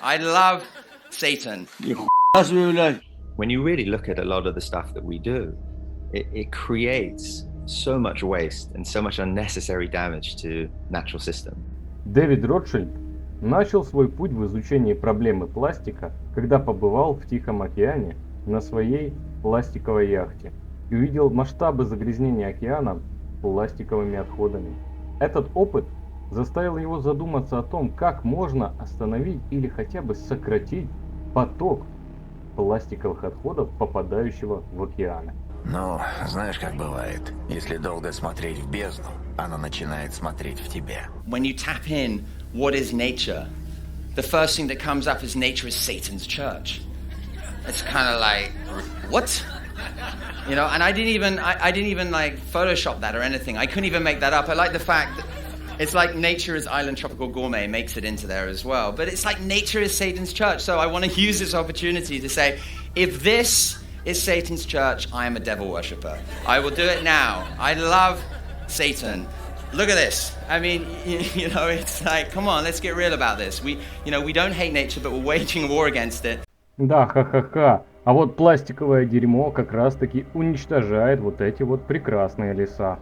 I love Satan. When you really look at a lot of the stuff that we do, it creates so much waste and so much unnecessary damage to natural system. Дэвид Ротшильд начал свой путь в изучении проблемы пластика, когда побывал в Тихом океане на своей пластиковой яхте и увидел масштабы загрязнения океана пластиковыми отходами. Этот опыт заставил его задуматься о том, как можно остановить или хотя бы сократить поток пластиковых отходов, попадающего в океаны. Ну, знаешь, как бывает. Если долго смотреть в бездну, она начинает смотреть в тебя. When you tap in what is nature, the first thing that comes up as nature is Satan's church. It's kind of like, what? You know, and I didn't even like Photoshop that or anything. I couldn't even make that up. I like the fact that it's like nature is Island Tropical Gourmet makes it into there as well. But it's like nature is Satan's church. So I want to use this opportunity to say, if this is Satan's church, I am a devil worshipper. I will do it now. I love Satan. Look at this. I mean, you know, it's like, come on, let's get real about this. We don't hate nature, but we're waging a war against it. Да, ха-ха-ха. А вот пластиковое дерьмо как раз-таки уничтожает вот эти вот прекрасные леса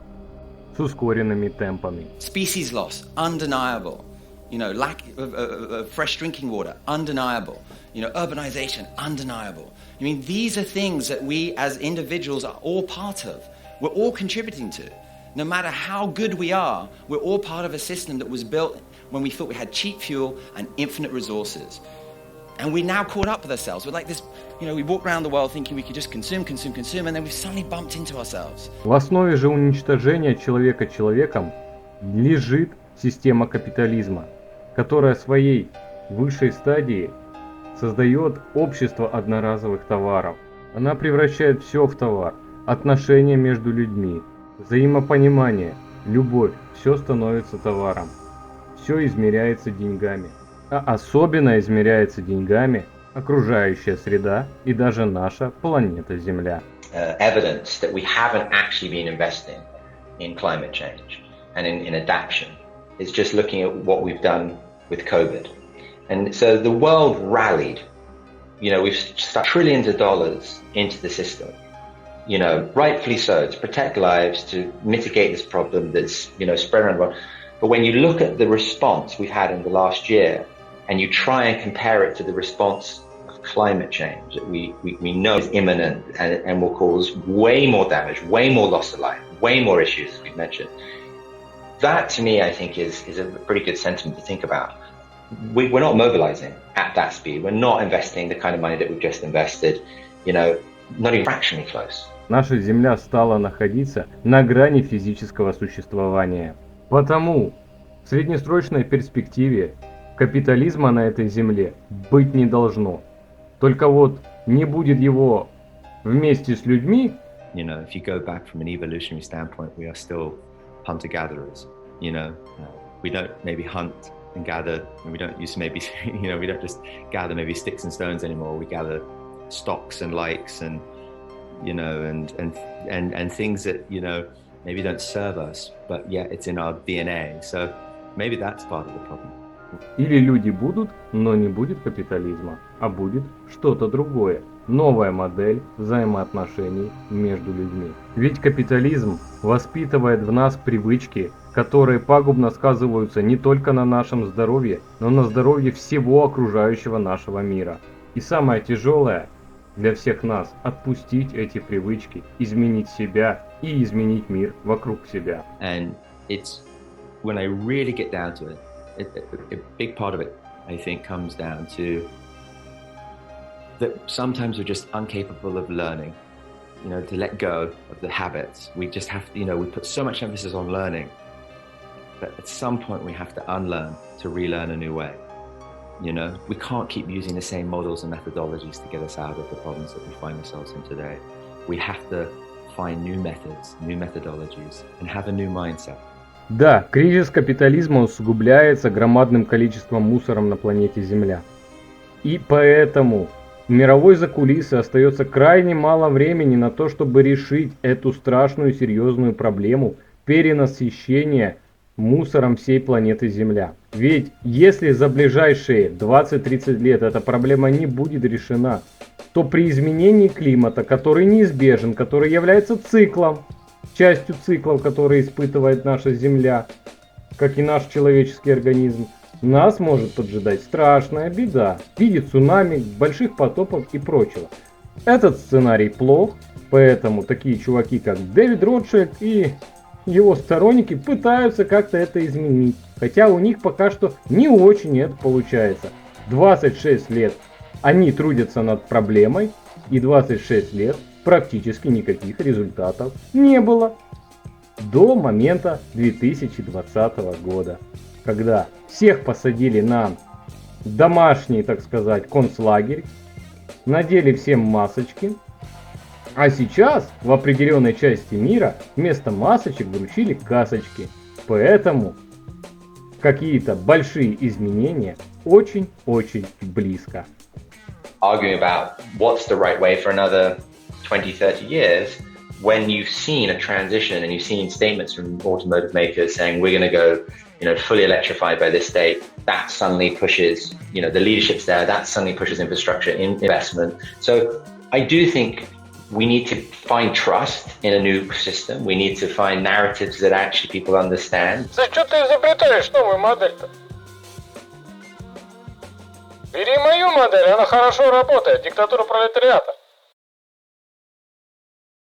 с ускоренными темпами. Species loss, undeniable. You know, lack of fresh drinking water, undeniable. You know, urbanization, undeniable. I mean, these are things that we as individuals are all part of. We're all contributing to. No matter how good we are, we're all part of a system that was built when we thought we had cheap fuel and infinite resources. And we're now caught up with ourselves. We're like this, you know, we walk around the world thinking we could just consume, and then we've suddenly bumped into ourselves. В основе же уничтожения человека человеком лежит система капитализма, которая в своей высшей стадии создает общество одноразовых товаров. Она превращает все в товар. Отношения между людьми, взаимопонимание, любовь, все становится товаром. Все измеряется деньгами. А особенно измеряется деньгами окружающая среда и даже наша планета Земля. Evidence that we haven't actually been investing in climate change and in adaptation is just looking at what we've done with COVID. And so the world rallied. You know, we've stuck trillions of dollars into the system. You know, rightfully so, to protect lives, to mitigate this problem that's, you know, spread around the world. But when you look at the response we've had in the last year, and you try and compare it to the response of climate change that we know is imminent and will cause way more damage, way more loss of life, way more issues, as we've mentioned. That, to me, I think is a pretty good sentiment to think about. We're not mobilizing at that speed. We're not investing the kind of money that we've just invested, you know, not even fractionally close. Наша Земля стала находиться на грани физического существования. Потому в среднесрочной перспективе капитализма на этой Земле быть не должно. Только вот не будет его вместе с людьми. You know, if you go back from an evolutionary standpoint, we are still hunter-gatherers. You know, we don't maybe hunt and gather, and we don't use maybe, you know, we don't just gather maybe sticks and stones anymore. We gather stocks and likes and, you know, and things that, you know, maybe don't serve us, but yet it's in our DNA. So maybe that's part of the problem. Или люди будут, но не будет капитализма, а будет что-то другое. Новая модель взаимоотношений между людьми. Ведь капитализм воспитывает в нас привычки, которые пагубно сказываются не только на нашем здоровье, но на здоровье всего окружающего нашего мира. И самое тяжелое для всех нас – отпустить эти привычки, изменить себя и изменить мир вокруг себя. And it's when I really get down to it, a big part of it, I think, comes down to that sometimes we're just incapable of learning, you know, to let go of the habits. We just have to, you know, we put so much emphasis on learning, but at some point we have to unlearn to relearn a new way. You know, we can't keep using the same models and methodologies to get us out of the problems that we find ourselves in today. We have to find new methods, new methodologies, and have a new mindset. Да, кризис капитализма усугубляется громадным количеством мусора на планете Земля. И поэтому у мировой закулисы остается крайне мало времени на то, чтобы решить эту страшную серьезную проблему перенасыщения мусором всей планеты Земля. Ведь если за ближайшие 20-30 лет эта проблема не будет решена, то при изменении климата, который неизбежен, который является циклом, частью циклов, которые испытывает наша Земля, как и наш человеческий организм, нас может поджидать страшная беда в виде цунами, больших потопов и прочего. Этот сценарий плох, поэтому такие чуваки, как Дэвид Ротшильд и его сторонники пытаются как-то это изменить. Хотя у них пока что не очень это получается. 26 лет они трудятся над проблемой, и 26 лет практически никаких результатов не было. До момента 2020 года, когда всех посадили на домашний, так сказать, концлагерь, надели всем масочки, а сейчас в определенной части мира вместо масочек вручили касочки. Поэтому какие-то большие изменения очень-очень близко. Arguing about what's the right way for another 20-30 years, when you've seen a transition and you've seen statements from automotive makers saying we're going to go, fully electrified by this date, that suddenly pushes, the leadership's there, that suddenly pushes infrastructure investment. So I do think we need to find trust in a new system. We need to find narratives that actually people understand. Что ты изобретаешь новую модель-то? Бери мою модель, она хорошо работает. Диктатура пролетариата.